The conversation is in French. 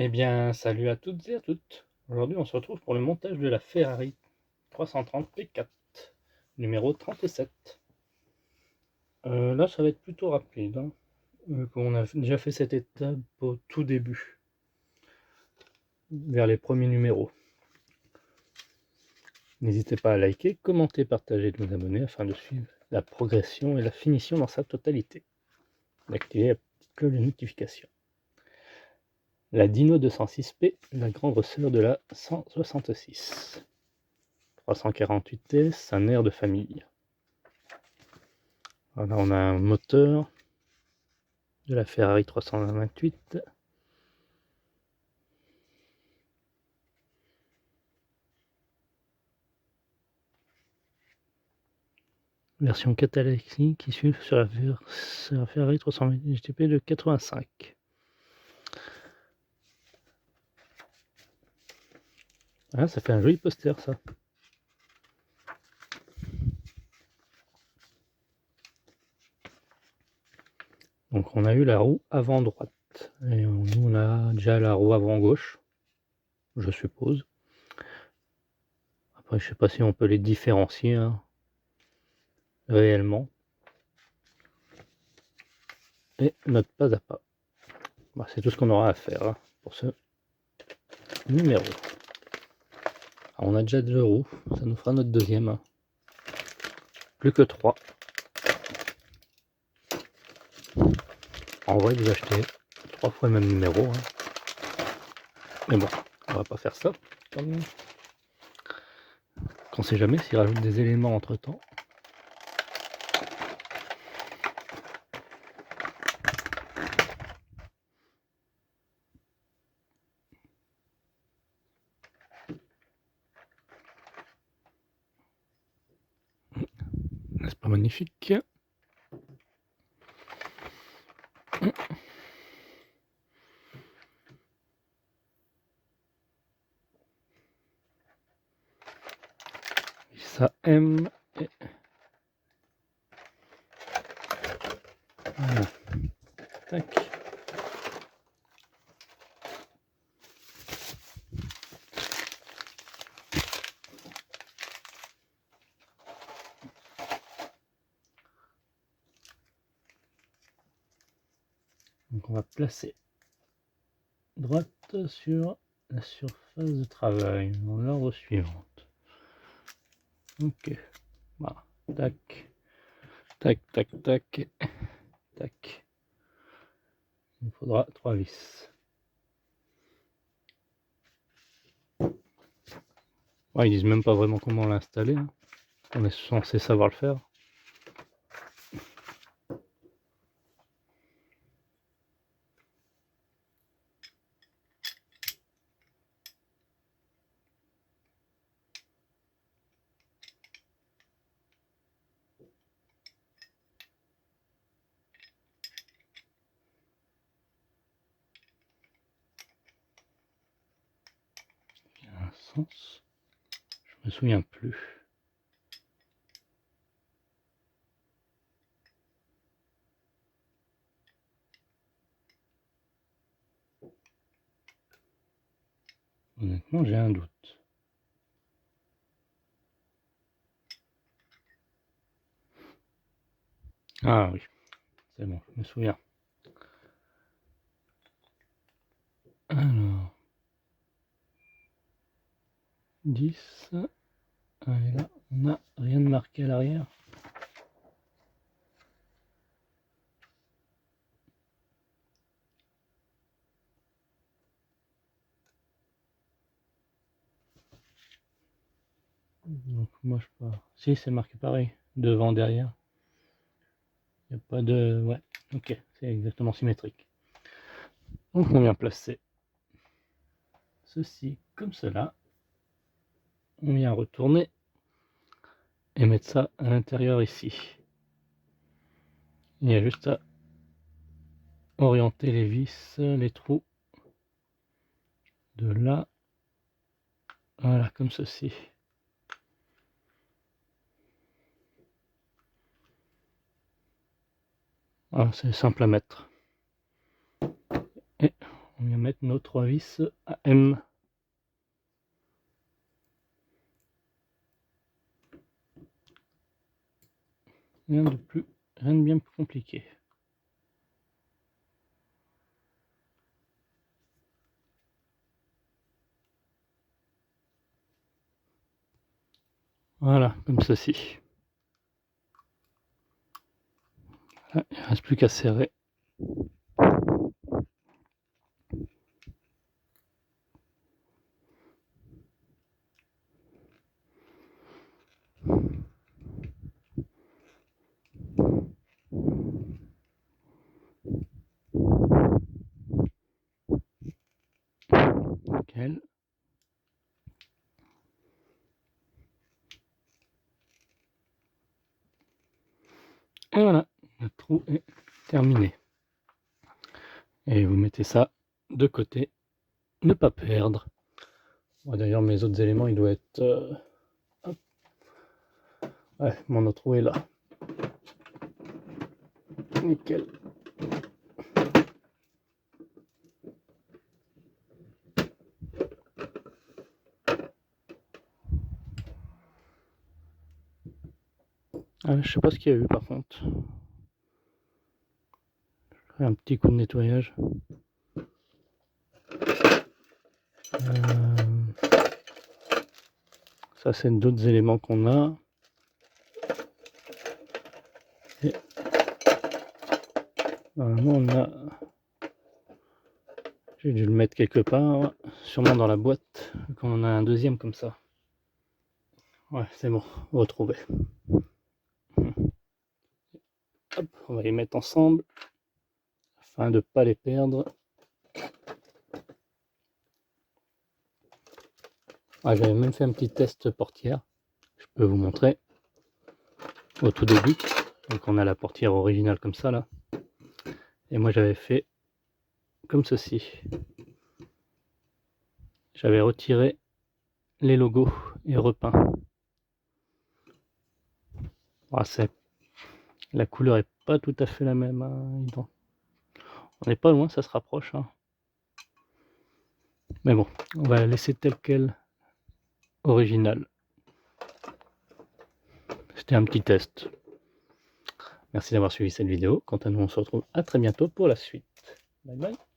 Eh bien, salut à toutes et à toutes. Aujourd'hui, on se retrouve pour le montage de la Ferrari 330 P4, numéro 37. Là, ça va être plutôt rapide, hein, on a déjà fait cette étape au tout début, vers les premiers numéros. N'hésitez pas à liker, commenter, partager et vous abonner afin de suivre la progression et la finition dans sa totalité. D'activer la petite cloche de notification. La Dino 206P, la grande sœur de la 166. 348 TS, un air de famille. Voilà, on a un moteur de la Ferrari 328. Version catalytique qui suit sur la Ferrari 328 GTP de 85. Ah, ça fait un joli poster, ça. Donc on a eu la roue avant droite. Et nous on a déjà la roue avant gauche, je suppose. Après je sais pas si on peut les différencier, hein, réellement. Et notre pas à pas. Bah, c'est tout ce qu'on aura à faire, hein, pour ce numéro. Alors, on a déjà 2 roues, ça nous fera notre deuxième, hein. Plus que 3. En vrai, vous achetez 3 fois le même numéro, hein. Mais bon, on va pas faire ça. Qu'on sait jamais s'il rajoute des éléments entre temps. N'est-ce pas magnifique? Ça aime. Et... voilà. Tac. Donc on va placer droite sur la surface de travail dans l'ordre suivante. Ok. Voilà. Tac. Tac, tac, tac. Tac. Il nous faudra 3 vis. Ouais, ils disent même pas vraiment comment l'installer, hein. On est censé savoir le faire. Il y a un sens. Je me souviens plus. Honnêtement, j'ai un doute. Ah oui, c'est bon, je me souviens. Alors, 10. Et là, on n'a rien de marqué à l'arrière. Donc moi je sais pas. Si, c'est marqué pareil. Devant, derrière. Il n'y a pas de... Ouais, ok, c'est exactement symétrique. Donc on vient placer ceci comme cela. On vient retourner et mettre ça à l'intérieur ici. Il y a juste à orienter les vis, les trous de là. Voilà, comme ceci. Ah, c'est simple à mettre. Et On vient mettre nos 3 vis AM. Rien de bien plus compliqué. Voilà, comme ceci. Là, il ne reste plus qu'à serrer. Nickel. Et voilà, le trou est terminé. Et vous mettez ça de côté, ne pas perdre. Bon, d'ailleurs, mes autres éléments, il doit être... Ouais, mon autre trou est là. Nickel. Ah, je sais pas ce qu'il y a eu par contre. Je ferai un petit coup de nettoyage. Ça, c'est d'autres éléments qu'on a. Et normalement, on a... J'ai dû le mettre quelque part, sûrement dans la boîte, quand on a un deuxième comme ça. Ouais, c'est bon, retrouvé. Hop, on va les mettre ensemble, afin de ne pas les perdre. Ah, j'avais même fait un petit test portière, je peux vous montrer, au tout début. Donc on a la portière originale comme ça là. Et moi j'avais fait comme ceci. J'avais retiré les logos et repeint. Ah, la couleur est pas tout à fait la même. Hein. On n'est pas loin, ça se rapproche. Hein. Mais bon, on va la laisser telle qu'elle, originale. C'était un petit test. Merci d'avoir suivi cette vidéo. Quant à nous, on se retrouve à très bientôt pour la suite. Bye bye.